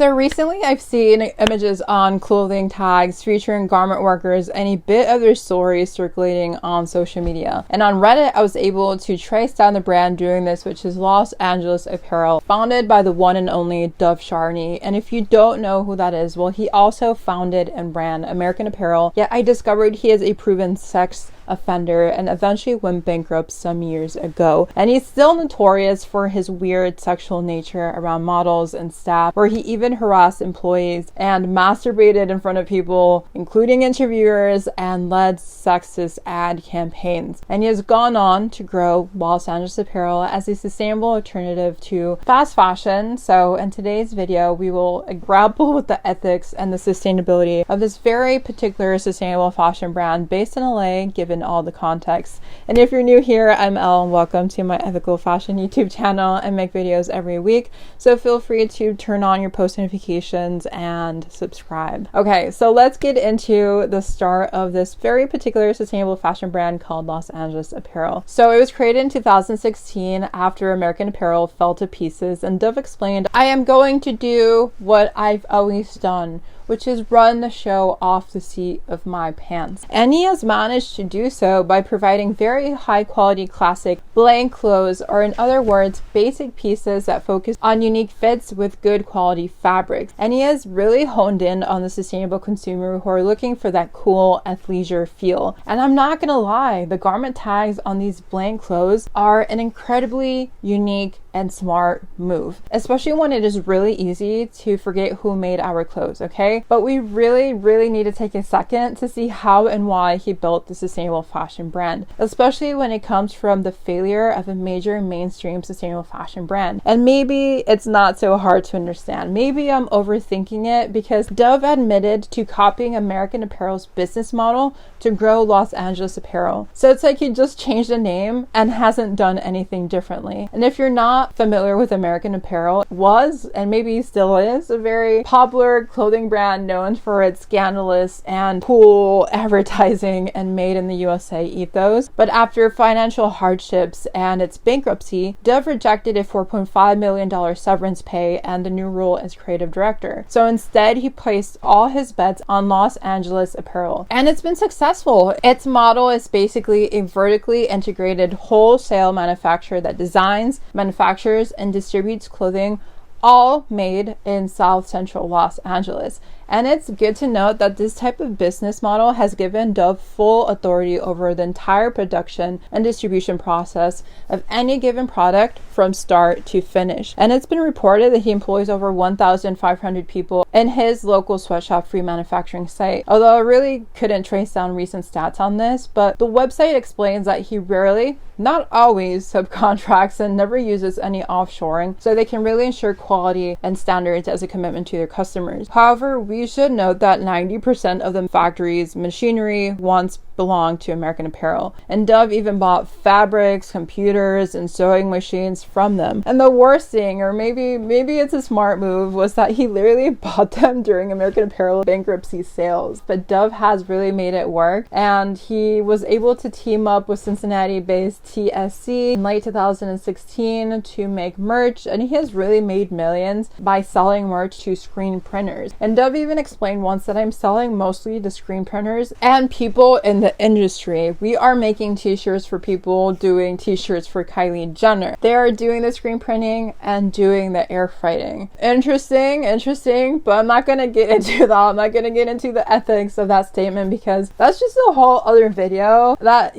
So recently I've seen images on clothing tags featuring garment workers and a bit of their stories circulating on social media. And on Reddit, I was able to trace down the brand doing this, which is Los Angeles Apparel, founded by the one and only Dov Charney. And if you don't know who that is, well, he also founded and ran American Apparel, yet I discovered he is a proven sex offender and eventually went bankrupt some years ago. And he's still notorious for his weird sexual nature around models and staff, where he even harassed employees and masturbated in front of people, including interviewers, and led sexist ad campaigns. And he has gone on to grow Los Angeles Apparel as a sustainable alternative to fast fashion. So in today's video, we will grapple with the ethics and the sustainability of this very particular sustainable fashion brand based in LA, given all the context. And if you're new here, I'm Elle and welcome to my ethical fashion YouTube channel. I make videos every week, so feel free to turn on your post notifications and subscribe. Okay, so let's get into the start of this very particular sustainable fashion brand called Los Angeles Apparel. So it was created in 2016 after American Apparel fell to pieces, and Dov explained, "I am going to do what I've always done, which is run the show off the seat of my pants." And he has managed to do so by providing very high quality classic blank clothes, or in other words, basic pieces that focus on unique fits with good quality fabrics. And he has really honed in on the sustainable consumer who are looking for that cool athleisure feel. And I'm not gonna lie, the garment tags on these blank clothes are an incredibly unique and smart move, especially when it is really easy to forget who made our clothes, okay? But we really need to take a second to see how and why he built the sustainable fashion brand, especially when it comes from the failure of a major mainstream sustainable fashion brand. And maybe it's not so hard to understand. Maybe I'm overthinking it, because Dov admitted to copying American Apparel's business model to grow Los Angeles Apparel. So it's like he just changed the name and hasn't done anything differently. And if you're not familiar with American Apparel, was, and maybe still is, a very popular clothing brand known for its scandalous and cool advertising and made in the USA ethos. But after financial hardships and its bankruptcy, Dov rejected a $4.5 million severance pay and the new role as creative director. So instead, he placed all his bets on Los Angeles Apparel. And it's been successful. Its model is basically a vertically integrated wholesale manufacturer that designs, manufactures, and distributes clothing all made in South Central Los Angeles. And it's good to note that this type of business model has given Dov full authority over the entire production and distribution process of any given product from start to finish. And it's been reported that he employs over 1,500 people in his local Sweatshop-free manufacturing site. Although I really couldn't trace down recent stats on this, but the website explains that he rarely, not always, subcontracts and never uses any offshoring, so they can really ensure quality and standards as a commitment to their customers. However, we should note that 90% of the factory's machinery once belonged to American Apparel, and Dov even bought fabrics, computers, and sewing machines from them. And the worst thing, or maybe it's a smart move, was that he literally bought them during American Apparel bankruptcy sales. But Dov has really made it work, and he was able to team up with Cincinnati-based TSC in late 2016 to make merch, and he has really made millions by selling merch to screen printers. And Dov even explained once that, "I'm selling mostly to screen printers and people in the industry. We are making t-shirts for people doing t-shirts for Kylie Jenner. They are doing the screen printing and doing the air freighting." Interesting, but I'm not gonna get into that. I'm not gonna get into the ethics of that statement, because that's just a whole other video. That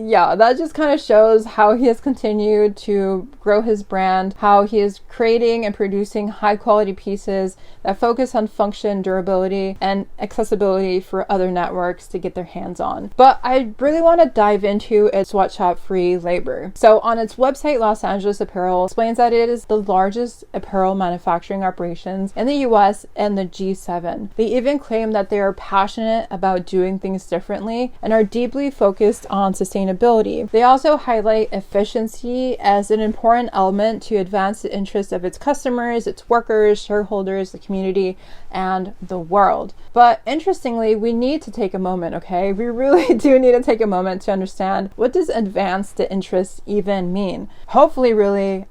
just kind of shows how he has continued to grow his brand, how he is creating and producing high quality pieces that focus on function, durability, and accessibility for other networks to get their hands on. But I really want to dive into its sweatshop-free labor. So on its website, Los Angeles Apparel explains that it is the largest apparel manufacturing operations in the US and the G7. They even claim that they are passionate about doing things differently and are deeply focused on sustainability. They also highlight efficiency as an important element to advance the interests of its customers, its workers, shareholders, the community, and the world. world. But interestingly, we need to take a moment, okay? We really do need to take a moment to understand, what does advanced interest even mean? Hopefully,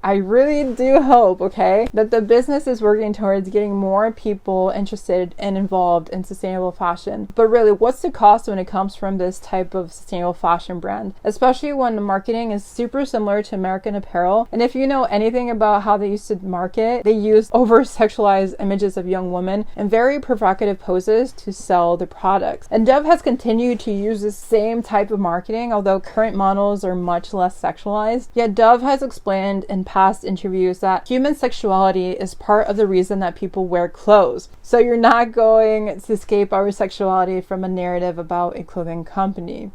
I really do hope, okay, that the business is working towards getting more people interested and involved in sustainable fashion. But really, what's the cost when it comes from this type of sustainable fashion brand? Especially when the marketing is super similar to American Apparel. And if you know anything about how they used to market, they used over-sexualized images of young women and very provocative poses to sell the products. And Dov has continued to use the same type of marketing, although current models are much less sexualized. Yet Dov has explained in past interviews that human sexuality is part of the reason that people wear clothes. So you're not going to escape our sexuality from a narrative about a clothing company.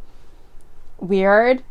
Weird.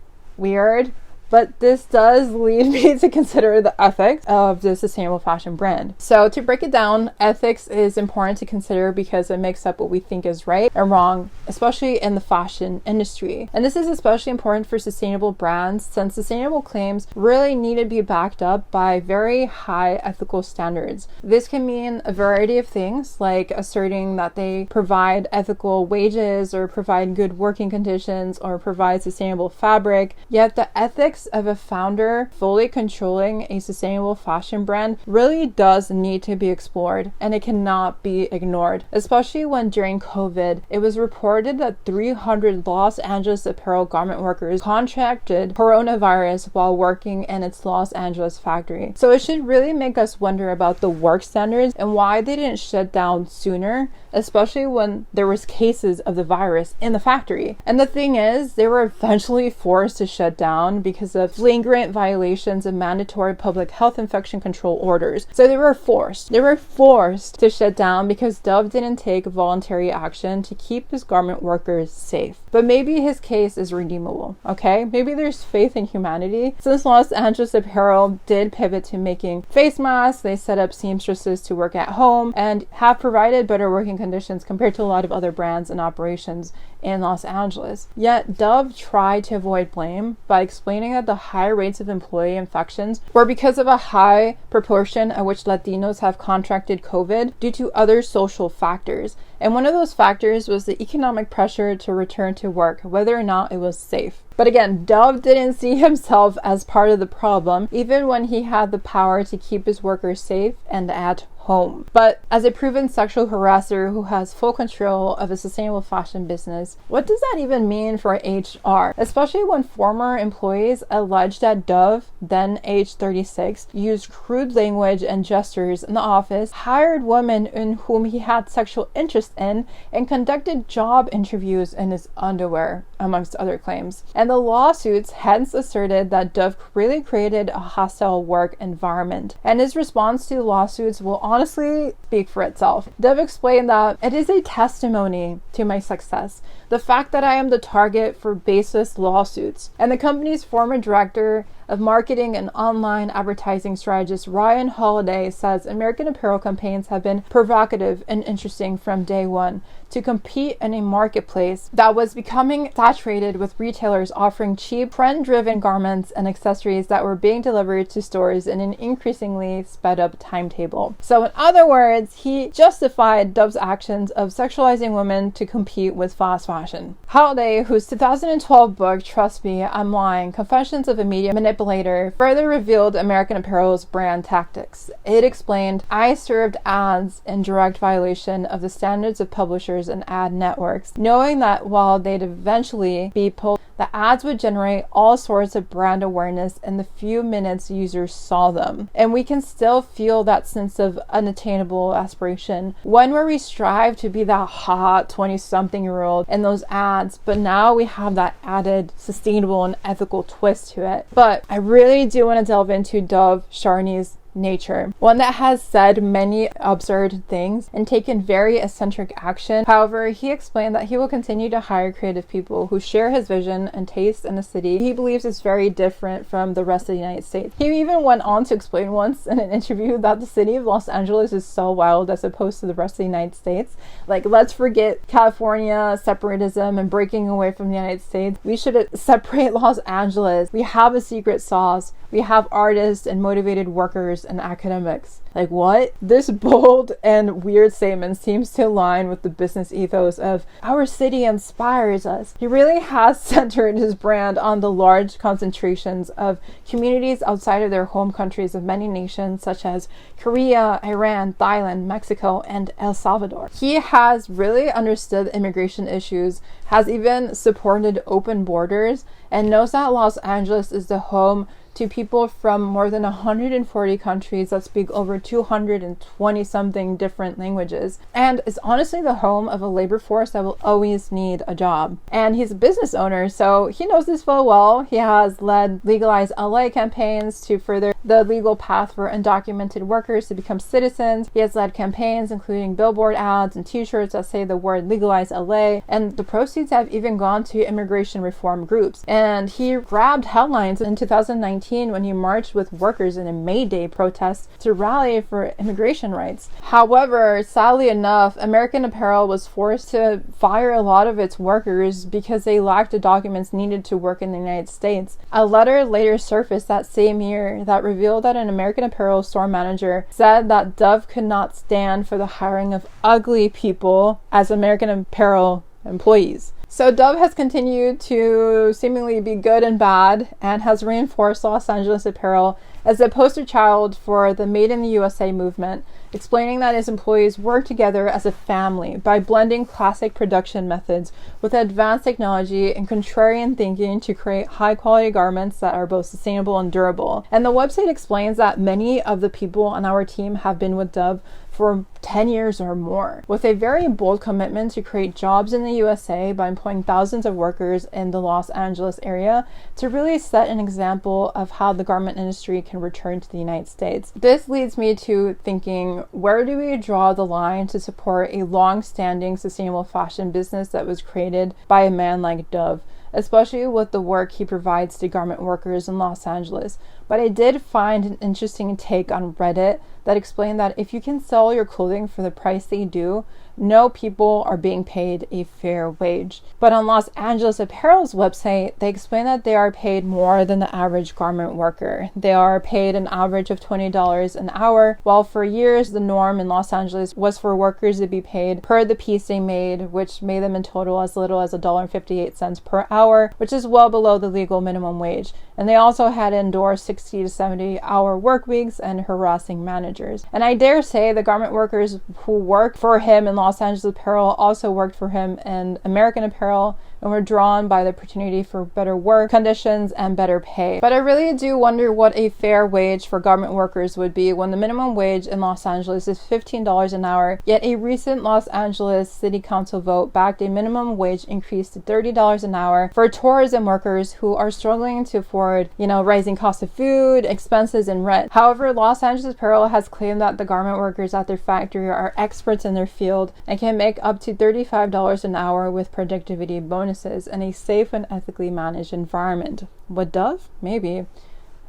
But this does lead me to consider the ethics of the sustainable fashion brand. So to break it down, ethics is important to consider because it makes up what we think is right and wrong, especially in the fashion industry. And this is especially important for sustainable brands, since sustainable claims really need to be backed up by very high ethical standards. This can mean a variety of things, like asserting that they provide ethical wages or provide good working conditions or provide sustainable fabric. Yet the ethics of a founder fully controlling a sustainable fashion brand really does need to be explored, and it cannot be ignored, especially when during COVID, it was reported that 300 Los Angeles Apparel garment workers contracted coronavirus while working in its Los Angeles factory. So it should really make us wonder about the work standards and why they didn't shut down sooner, especially when there was cases of the virus in the factory. And the thing is, they were eventually forced to shut down because of flagrant violations of mandatory public health infection control orders. So they were forced to shut down because Dov didn't take voluntary action to keep his garment workers safe. But maybe his case is redeemable, okay? Maybe there's faith in humanity. Since Los Angeles Apparel did pivot to making face masks, they set up seamstresses to work at home and have provided better working conditions compared to a lot of other brands and operations in Los Angeles. Yet Dov tried to avoid blame by explaining that the high rates of employee infections were because of a high proportion at which Latinos have contracted COVID due to other social factors. And one of those factors was the economic pressure to return to work, whether or not it was safe. But again, Dov didn't see himself as part of the problem, even when he had the power to keep his workers safe and at home. But as a proven sexual harasser who has full control of a sustainable fashion business, what does that even mean for HR? Especially when former employees alleged that Dov, then age 36, used crude language and gestures in the office, hired women in whom he had sexual interest in, and conducted job interviews in his underwear, amongst other claims. And the lawsuits hence asserted that Dov really created a hostile work environment. And his response to the lawsuits will honestly speak for itself. Dov explained that it is a testimony to my success, the fact that I am the target for baseless lawsuits. And the company's former director of marketing and online advertising strategist Ryan Holiday says American Apparel campaigns have been provocative and interesting from day one to compete in a marketplace that was becoming saturated with retailers offering cheap, trend-driven garments and accessories that were being delivered to stores in an increasingly sped-up timetable. So in other words, he justified Dov's actions of sexualizing women to compete with fast fashion. Holiday, whose 2012 book, Trust Me, I'm Lying, Confessions of a Media Manipulator, further revealed American Apparel's brand tactics. It explained, I served ads in direct violation of the standards of publishers and ad networks, knowing that while they'd eventually be pulled, the ads would generate all sorts of brand awareness in the few minutes users saw them. And we can still feel that sense of unattainable aspiration, one where we strive to be that hot 20-something-year-old in those ads, but now we have that added sustainable and ethical twist to it. But I really do want to delve into Dov Charney's nature, one that has said many absurd things and taken very eccentric action. However, he explained that he will continue to hire creative people who share his vision and taste in a city he believes is very different from the rest of the United States. He even went on to explain once in an interview that the city of Los Angeles is so wild as opposed to the rest of the United States. Like, let's forget California, separatism, and breaking away from the United States. We should separate Los Angeles. We have a secret sauce. We have artists and motivated workers and academics. Like, what? This bold and weird statement seems to align with the business ethos of our city inspires us. He really has centered his brand on the large concentrations of communities outside of their home countries of many nations such as Korea, Iran, Thailand, Mexico, and El Salvador. He has really understood immigration issues, has even supported open borders, and knows that Los Angeles is the home to people from more than 140 countries that speak over 220 something different languages, and is honestly the home of a labor force that will always need a job. And he's a business owner, so he knows this full well. He has led Legalize LA campaigns to further the legal path for undocumented workers to become citizens. He has led campaigns including billboard ads and t-shirts that say the word Legalize LA, and the proceeds have even gone to immigration reform groups. And he grabbed headlines in 2019 when he marched with workers in a May Day protest to rally for immigration rights. However, sadly enough, American Apparel was forced to fire a lot of its workers because they lacked the documents needed to work in the United States. A letter later surfaced that same year that revealed that an American Apparel store manager said that Dov could not stand for the hiring of ugly people as American Apparel employees. So Dov has continued to seemingly be good and bad, and has reinforced Los Angeles Apparel as a poster child for the Made in the USA movement, explaining that his employees work together as a family by blending classic production methods with advanced technology and contrarian thinking to create high-quality garments that are both sustainable and durable. And the website explains that many of the people on our team have been with Dov for 10 years or more, with a very bold commitment to create jobs in the USA by employing thousands of workers in the Los Angeles area to really set an example of how the garment industry can return to the United States. This leads me to thinking, where do we draw the line to support a long-standing sustainable fashion business that was created by a man like Dov, especially with the work he provides to garment workers in Los Angeles? But I did find an interesting take on Reddit that explained that if you can sell your clothing for the price they do, no people are being paid a fair wage. But on Los Angeles Apparel's website, they explain that they are paid more than the average garment worker. They are paid an average of $20 an hour, while for years the norm in Los Angeles was for workers to be paid per the piece they made, which made them in total as little as $1.58 per hour, which is well below the legal minimum wage. And they also had endorsed 60 to 70 hour work weeks and harassing managers. And I dare say the garment workers who work for him in Los Angeles Apparel also worked for him in American Apparel and were drawn by the opportunity for better work conditions and better pay. But I really do wonder what a fair wage for garment workers would be when the minimum wage in Los Angeles is $15 an hour, yet a recent Los Angeles City Council vote backed a minimum wage increase to $30 an hour for tourism workers who are struggling to afford, rising cost of food, expenses, and rent. However, Los Angeles Apparel has claimed that the garment workers at their factory are experts in their field and can make up to $35 an hour with productivity bonuses and a safe and ethically managed environment. Would Dov? Maybe.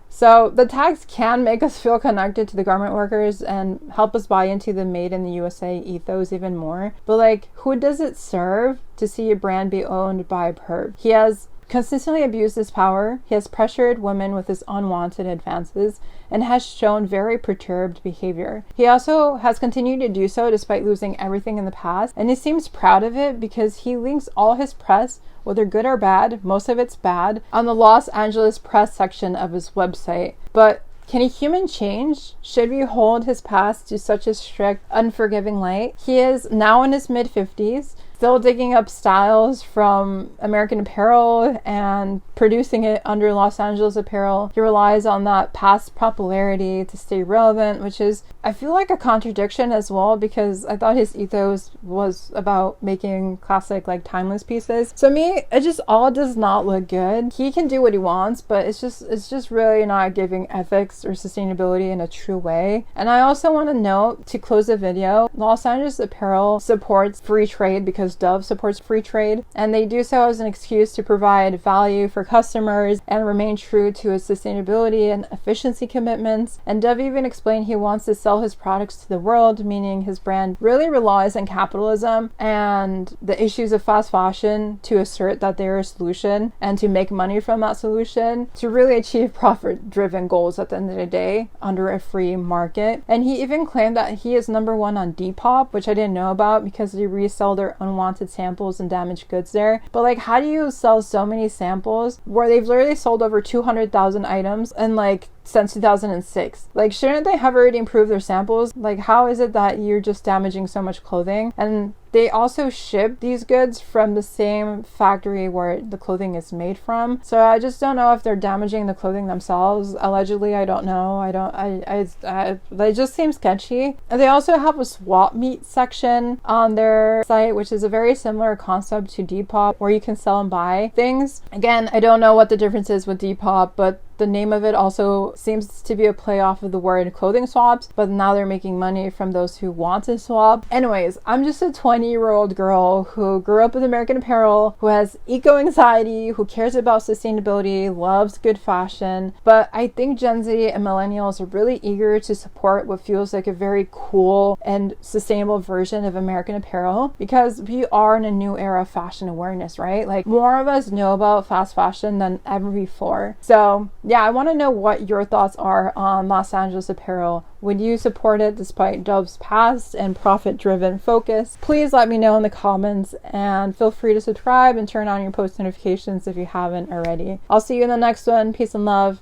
So the tags can make us feel connected to the garment workers and help us buy into the Made in the USA ethos even more. But who does it serve to see a brand be owned by a perp? He has consistently abused his power, he has pressured women with his unwanted advances, and has shown very perturbed behavior. He also has continued to do so despite losing everything in the past, and he seems proud of it because he links all his press, whether good or bad, most of it's bad, on the Los Angeles press section of his website. But can a human change? Should we hold his past to such a strict, unforgiving light? He is now in his mid-50s, still digging up styles from American Apparel and producing it under Los Angeles Apparel. He relies on that past popularity to stay relevant, which is, I feel like, a contradiction as well, because I thought his ethos was about making classic, timeless pieces. So me, it just all does not look good. He can do what he wants, but it's just really not giving ethics or sustainability in a true way. And I also want to note, to close the video, Los Angeles Apparel supports free trade because because Dov supports free trade, and they do so as an excuse to provide value for customers and remain true to its sustainability and efficiency commitments. And Dov even explained he wants to sell his products to the world, meaning his brand really relies on capitalism and the issues of fast fashion to assert that they're a solution and to make money from that solution to really achieve profit-driven goals at the end of the day under a free market. And he even claimed that he is number one on Depop, which I didn't know about because they resell their unwanted samples and damaged goods there. But like, how do you sell so many samples where they've literally sold over 200,000 items and like since 2006? Like, shouldn't they have already improved their samples? Like, how is it that you're just damaging so much clothing? And they also ship these goods from the same factory where the clothing is made from. So I just don't know if they're damaging the clothing themselves. Allegedly, I don't know. They just seem sketchy. And they also have a swap meet section on their site, which is a very similar concept to Depop, where you can sell and buy things. Again, I don't know what the difference is with Depop, but the name of it also seems to be a play off of the word clothing swaps, but now they're making money from those who want to swap. Anyways, I'm just a 20-year-old girl who grew up with American Apparel, who has eco-anxiety, who cares about sustainability, loves good fashion. But I think Gen Z and millennials are really eager to support what feels like a very cool and sustainable version of American Apparel, because we are in a new era of fashion awareness, right? Like, more of us know about fast fashion than ever before. So yeah, I want to know what your thoughts are on Los Angeles Apparel. Would you support it despite Dov's past and profit-driven focus? Please let me know in the comments, and feel free to subscribe and turn on your post notifications if you haven't already. I'll see you in the next one. Peace and love.